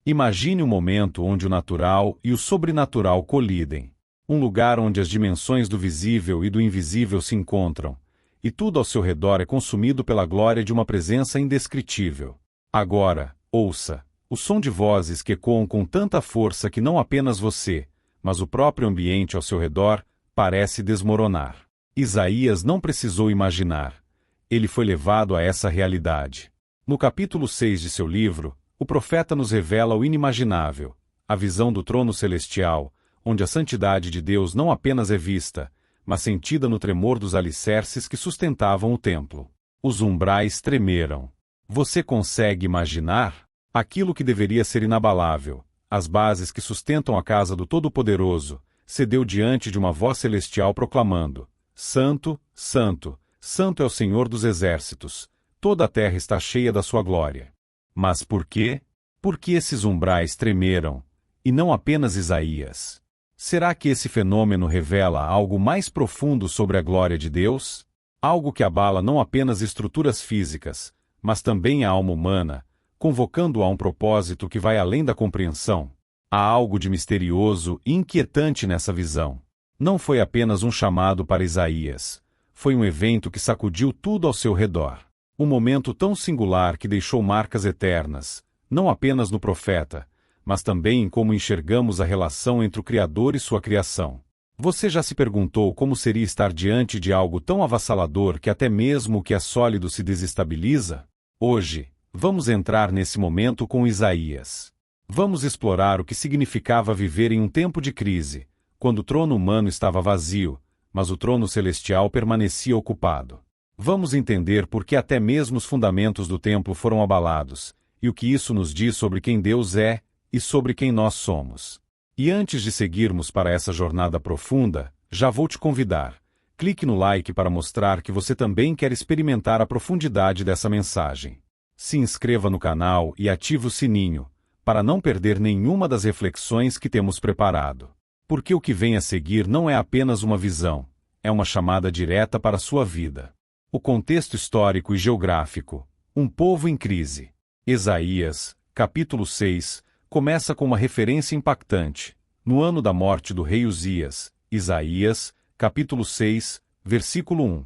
Imagine um momento onde o natural e o sobrenatural colidem. Um lugar onde as dimensões do visível e do invisível se encontram, e tudo ao seu redor é consumido pela glória de uma presença indescritível. Agora, ouça, o som de vozes que ecoam com tanta força que não apenas você, mas o próprio ambiente ao seu redor, parece desmoronar. Isaías não precisou imaginar. Ele foi levado a essa realidade. No capítulo 6 de seu livro, o profeta nos revela o inimaginável, a visão do trono celestial, onde a santidade de Deus não apenas é vista, mas sentida no tremor dos alicerces que sustentavam o templo. Os umbrais tremeram. Você consegue imaginar? Aquilo que deveria ser inabalável, as bases que sustentam a casa do Todo-Poderoso, cedeu diante de uma voz celestial proclamando: Santo, Santo, Santo é o Senhor dos Exércitos, toda a terra está cheia da sua glória. Mas por quê? Por que esses umbrais tremeram, e não apenas Isaías? Será que esse fenômeno revela algo mais profundo sobre a glória de Deus? Algo que abala não apenas estruturas físicas, mas também a alma humana, convocando-a a um propósito que vai além da compreensão? Há algo de misterioso e inquietante nessa visão. Não foi apenas um chamado para Isaías. Foi um evento que sacudiu tudo ao seu redor. Um momento tão singular que deixou marcas eternas, não apenas no profeta, mas também em como enxergamos a relação entre o Criador e sua criação. Você já se perguntou como seria estar diante de algo tão avassalador que até mesmo o que é sólido se desestabiliza? Hoje, vamos entrar nesse momento com Isaías. Vamos explorar o que significava viver em um tempo de crise, quando o trono humano estava vazio, mas o trono celestial permanecia ocupado. Vamos entender por que até mesmo os fundamentos do templo foram abalados, e o que isso nos diz sobre quem Deus é e sobre quem nós somos. E antes de seguirmos para essa jornada profunda, já vou te convidar. Clique no like para mostrar que você também quer experimentar a profundidade dessa mensagem. Se inscreva no canal e ative o sininho, para não perder nenhuma das reflexões que temos preparado. Porque o que vem a seguir não é apenas uma visão, é uma chamada direta para a sua vida. O contexto histórico e geográfico. Um povo em crise. Isaías, capítulo 6, começa com uma referência impactante. No ano da morte do rei Uzias, Isaías, capítulo 6, versículo 1.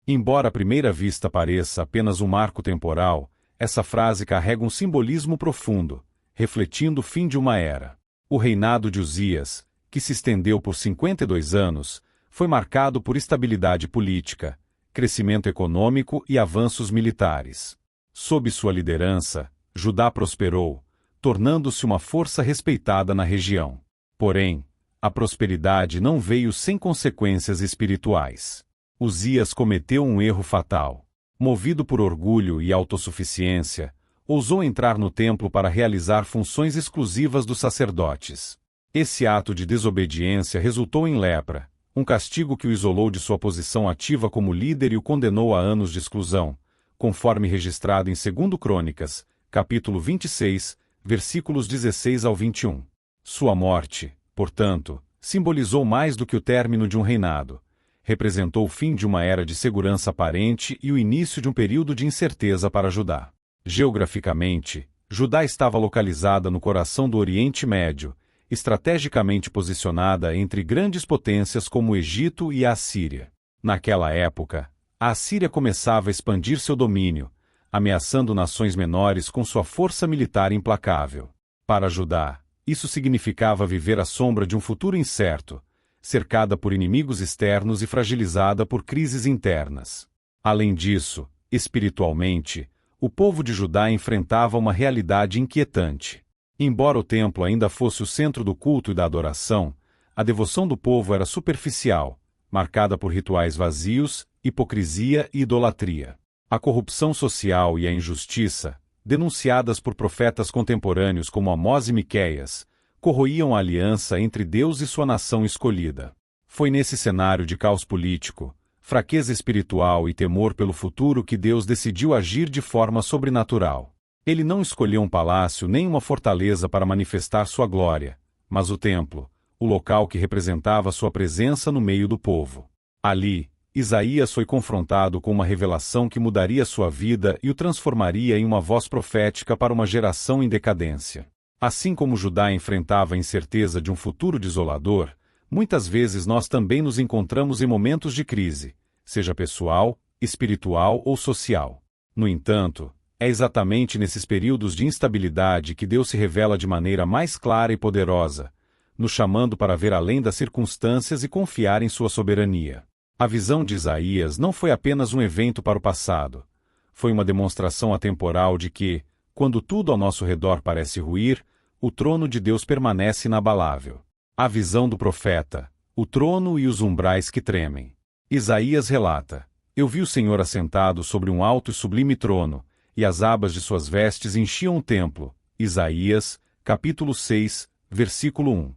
Embora à primeira vista pareça apenas um marco temporal, essa frase carrega um simbolismo profundo, refletindo o fim de uma era. O reinado de Uzias, que se estendeu por 52 anos, foi marcado por estabilidade política, crescimento econômico e avanços militares. Sob sua liderança, Judá prosperou, tornando-se uma força respeitada na região. Porém, a prosperidade não veio sem consequências espirituais. Uzias cometeu um erro fatal. Movido por orgulho e autossuficiência, ousou entrar no templo para realizar funções exclusivas dos sacerdotes. Esse ato de desobediência resultou em lepra, um castigo que o isolou de sua posição ativa como líder e o condenou a anos de exclusão, conforme registrado em 2 Crônicas, capítulo 26, versículos 16 ao 21. Sua morte, portanto, simbolizou mais do que o término de um reinado. Representou o fim de uma era de segurança aparente e o início de um período de incerteza para Judá. Geograficamente, Judá estava localizada no coração do Oriente Médio, estrategicamente posicionada entre grandes potências como o Egito e a Assíria. Naquela época, a Assíria começava a expandir seu domínio, ameaçando nações menores com sua força militar implacável. Para Judá, isso significava viver à sombra de um futuro incerto, cercada por inimigos externos e fragilizada por crises internas. Além disso, espiritualmente, o povo de Judá enfrentava uma realidade inquietante. Embora o templo ainda fosse o centro do culto e da adoração, a devoção do povo era superficial, marcada por rituais vazios, hipocrisia e idolatria. A corrupção social e a injustiça, denunciadas por profetas contemporâneos como Amós e Miqueias, corroíam a aliança entre Deus e sua nação escolhida. Foi nesse cenário de caos político, fraqueza espiritual e temor pelo futuro que Deus decidiu agir de forma sobrenatural. Ele não escolheu um palácio nem uma fortaleza para manifestar sua glória, mas o templo, o local que representava sua presença no meio do povo. Ali, Isaías foi confrontado com uma revelação que mudaria sua vida e o transformaria em uma voz profética para uma geração em decadência. Assim como Judá enfrentava a incerteza de um futuro desolador, muitas vezes nós também nos encontramos em momentos de crise, seja pessoal, espiritual ou social. No entanto, é exatamente nesses períodos de instabilidade que Deus se revela de maneira mais clara e poderosa, nos chamando para ver além das circunstâncias e confiar em sua soberania. A visão de Isaías não foi apenas um evento para o passado. Foi uma demonstração atemporal de que, quando tudo ao nosso redor parece ruir, o trono de Deus permanece inabalável. A visão do profeta, o trono e os umbrais que tremem. Isaías relata: Eu vi o Senhor assentado sobre um alto e sublime trono, e as abas de suas vestes enchiam o templo. Isaías, capítulo 6, versículo 1.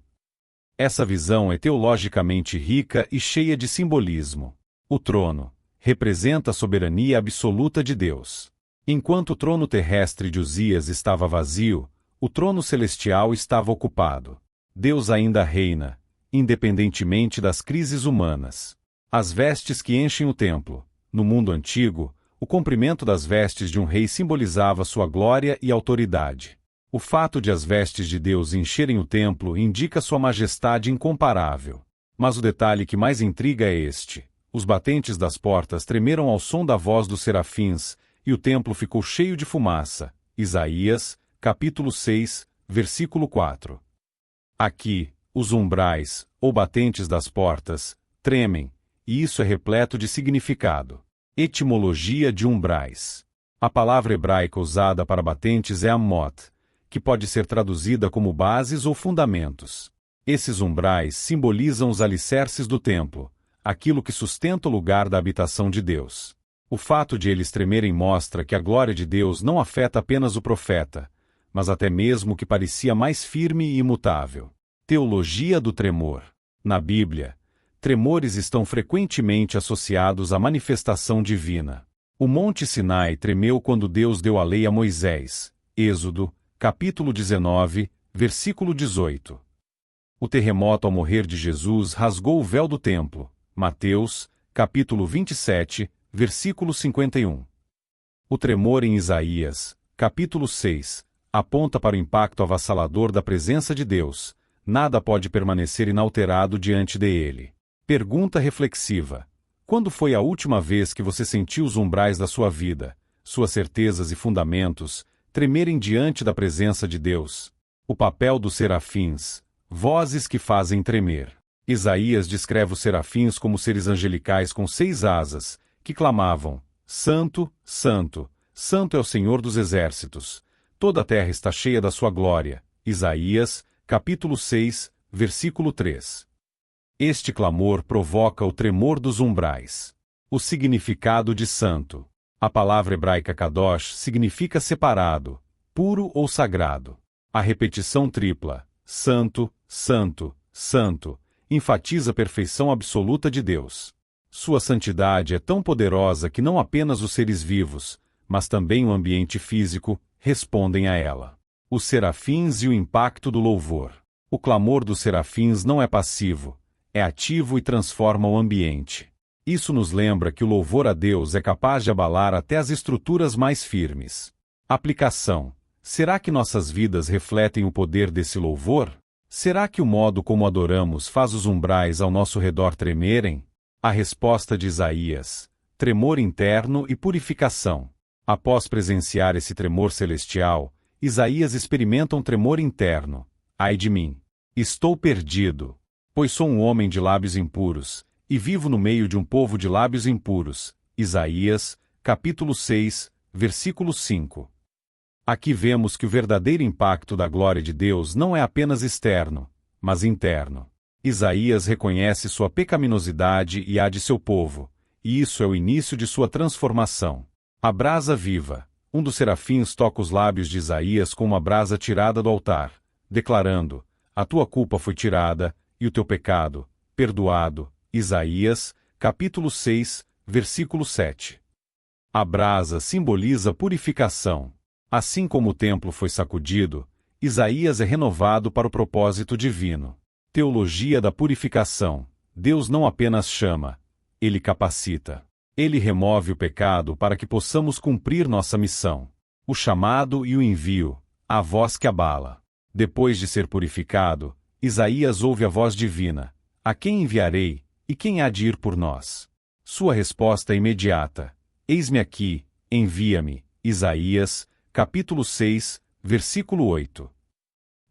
Essa visão é teologicamente rica e cheia de simbolismo. O trono representa a soberania absoluta de Deus. Enquanto o trono terrestre de Uzias estava vazio, o trono celestial estava ocupado. Deus ainda reina, independentemente das crises humanas. As vestes que enchem o templo. No mundo antigo, o comprimento das vestes de um rei simbolizava sua glória e autoridade. O fato de as vestes de Deus encherem o templo indica sua majestade incomparável. Mas o detalhe que mais intriga é este: os batentes das portas tremeram ao som da voz dos serafins, e o templo ficou cheio de fumaça. Isaías, capítulo 6, versículo 4. Aqui, os umbrais, ou batentes das portas, tremem, e isso é repleto de significado. Etimologia de umbrais. A palavra hebraica usada para batentes é amot, que pode ser traduzida como bases ou fundamentos. Esses umbrais simbolizam os alicerces do templo, aquilo que sustenta o lugar da habitação de Deus. O fato de eles tremerem mostra que a glória de Deus não afeta apenas o profeta, mas até mesmo o que parecia mais firme e imutável. Teologia do tremor. Na Bíblia, tremores estão frequentemente associados à manifestação divina. O Monte Sinai tremeu quando Deus deu a lei a Moisés. Êxodo, capítulo 19, versículo 18. O terremoto ao morrer de Jesus rasgou o véu do templo. Mateus, capítulo 27, versículo 51. O tremor em Isaías, capítulo 6, aponta para o impacto avassalador da presença de Deus. Nada pode permanecer inalterado diante dele. Pergunta reflexiva: quando foi a última vez que você sentiu os umbrais da sua vida, suas certezas e fundamentos, tremerem diante da presença de Deus? O papel dos serafins, vozes que fazem tremer. Isaías descreve os serafins como seres angelicais com 6 asas, que clamavam: Santo, Santo, Santo é o Senhor dos exércitos. Toda a terra está cheia da sua glória. Isaías, capítulo 6, versículo 3. Este clamor provoca o tremor dos umbrais. O significado de santo. A palavra hebraica kadosh significa separado, puro ou sagrado. A repetição tripla, santo, santo, santo, enfatiza a perfeição absoluta de Deus. Sua santidade é tão poderosa que não apenas os seres vivos, mas também o ambiente físico, respondem a ela. Os serafins e o impacto do louvor. O clamor dos serafins não é passivo, é ativo e transforma o ambiente. Isso nos lembra que o louvor a Deus é capaz de abalar até as estruturas mais firmes. Aplicação. Será que nossas vidas refletem o poder desse louvor? Será que o modo como adoramos faz os umbrais ao nosso redor tremerem? A resposta de Isaías: tremor interno e purificação. Após presenciar esse tremor celestial, Isaías experimenta um tremor interno. Ai de mim! Estou perdido, pois sou um homem de lábios impuros, e vivo no meio de um povo de lábios impuros. Isaías, capítulo 6, versículo 5. Aqui vemos que o verdadeiro impacto da glória de Deus não é apenas externo, mas interno. Isaías reconhece sua pecaminosidade e a de seu povo, e isso é o início de sua transformação. A brasa viva. Um dos serafins toca os lábios de Isaías com uma brasa tirada do altar, declarando: a tua culpa foi tirada, e o teu pecado, perdoado. Isaías, capítulo 6, versículo 7. A brasa simboliza purificação. Assim como o templo foi sacudido, Isaías é renovado para o propósito divino. Teologia da purificação. Deus não apenas chama, Ele capacita. Ele remove o pecado para que possamos cumprir nossa missão. O chamado e o envio, a voz que abala. Depois de ser purificado, Isaías ouve a voz divina: a quem enviarei, e quem há de ir por nós? Sua resposta é imediata: eis-me aqui, envia-me. Isaías, capítulo 6, versículo 8.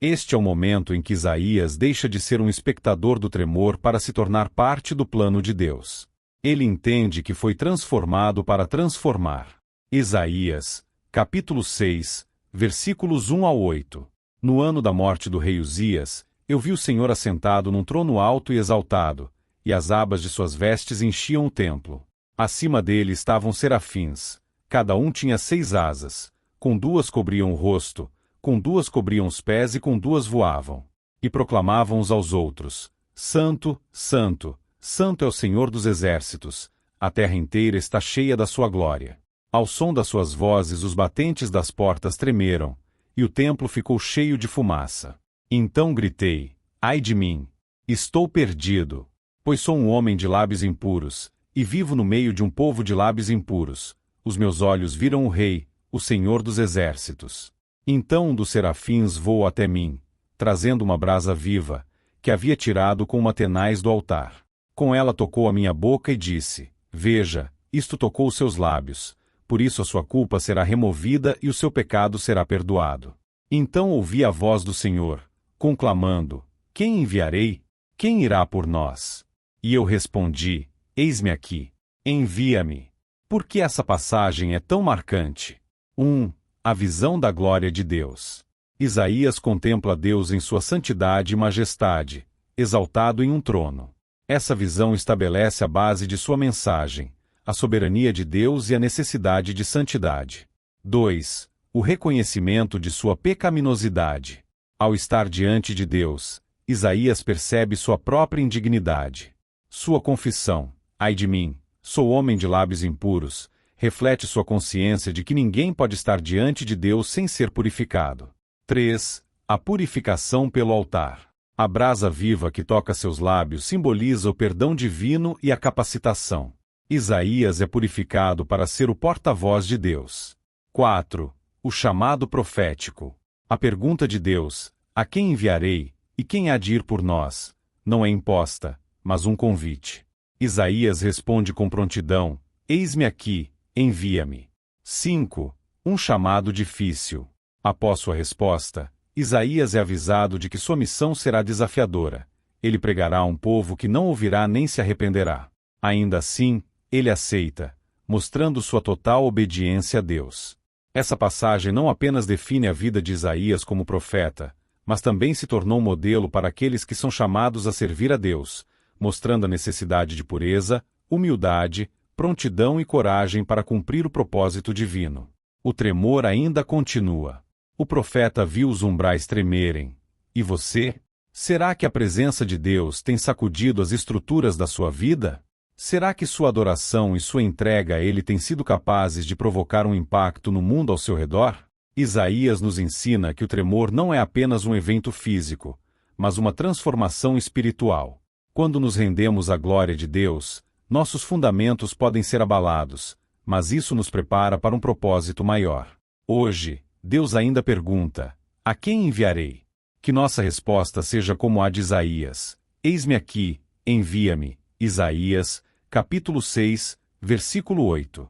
Este é o momento em que Isaías deixa de ser um espectador do tremor para se tornar parte do plano de Deus. Ele entende que foi transformado para transformar. Isaías, capítulo 6, versículos 1 ao 8. No ano da morte do rei Uzias, eu vi o Senhor assentado num trono alto e exaltado, e as abas de suas vestes enchiam o templo. Acima dele estavam serafins, cada um tinha 6 asas, com 2 cobriam o rosto, com 2 cobriam os pés e com 2 voavam. E proclamavam uns aos outros: Santo, Santo, Santo é o Senhor dos exércitos, a terra inteira está cheia da sua glória. Ao som das suas vozes os batentes das portas tremeram, e o templo ficou cheio de fumaça. Então gritei: ai de mim! Estou perdido, pois sou um homem de lábios impuros, e vivo no meio de um povo de lábios impuros. Os meus olhos viram o Rei, o Senhor dos exércitos. Então um dos serafins voou até mim, trazendo uma brasa viva, que havia tirado com uma tenaz do altar. Com ela tocou a minha boca e disse: veja, isto tocou os seus lábios, por isso a sua culpa será removida e o seu pecado será perdoado. Então ouvi a voz do Senhor, conclamando: quem enviarei? Quem irá por nós? E eu respondi: eis-me aqui, envia-me. Por que essa passagem é tão marcante? 1. A visão da glória de Deus. Isaías contempla Deus em sua santidade e majestade, exaltado em um trono. Essa visão estabelece a base de sua mensagem, a soberania de Deus e a necessidade de santidade. 2. O reconhecimento de sua pecaminosidade. Ao estar diante de Deus, Isaías percebe sua própria indignidade. Sua confissão: ai de mim, sou homem de lábios impuros, reflete sua consciência de que ninguém pode estar diante de Deus sem ser purificado. 3. A purificação pelo altar. A brasa viva que toca seus lábios simboliza o perdão divino e a capacitação. Isaías é purificado para ser o porta-voz de Deus. 4. O chamado profético. A pergunta de Deus: a quem enviarei, e quem há de ir por nós? Não é imposta, mas um convite. Isaías responde com prontidão: eis-me aqui, envia-me. 5. Um chamado difícil. Após sua resposta, Isaías é avisado de que sua missão será desafiadora. Ele pregará a um povo que não ouvirá nem se arrependerá. Ainda assim, ele aceita, mostrando sua total obediência a Deus. Essa passagem não apenas define a vida de Isaías como profeta, mas também se tornou um modelo para aqueles que são chamados a servir a Deus, mostrando a necessidade de pureza, humildade, prontidão e coragem para cumprir o propósito divino. O tremor ainda continua. O profeta viu os umbrais tremerem. E você? Será que a presença de Deus tem sacudido as estruturas da sua vida? Será que sua adoração e sua entrega a Ele têm sido capazes de provocar um impacto no mundo ao seu redor? Isaías nos ensina que o tremor não é apenas um evento físico, mas uma transformação espiritual. Quando nos rendemos à glória de Deus, nossos fundamentos podem ser abalados, mas isso nos prepara para um propósito maior. Hoje, Deus ainda pergunta: a quem enviarei? Que nossa resposta seja como a de Isaías: eis-me aqui, envia-me. Isaías, capítulo 6, versículo 8.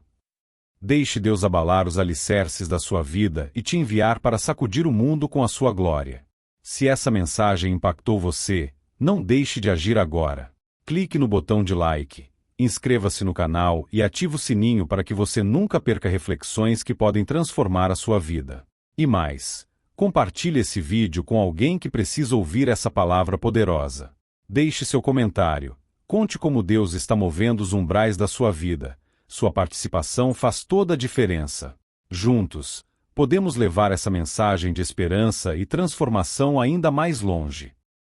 Deixe Deus abalar os alicerces da sua vida e te enviar para sacudir o mundo com a sua glória. Se essa mensagem impactou você, não deixe de agir agora. Clique no botão de like, inscreva-se no canal e ative o sininho para que você nunca perca reflexões que podem transformar a sua vida. E mais, compartilhe esse vídeo com alguém que precisa ouvir essa palavra poderosa. Deixe seu comentário. Conte como Deus está movendo os umbrais da sua vida. Sua participação faz toda a diferença. Juntos, podemos levar essa mensagem de esperança e transformação ainda mais longe.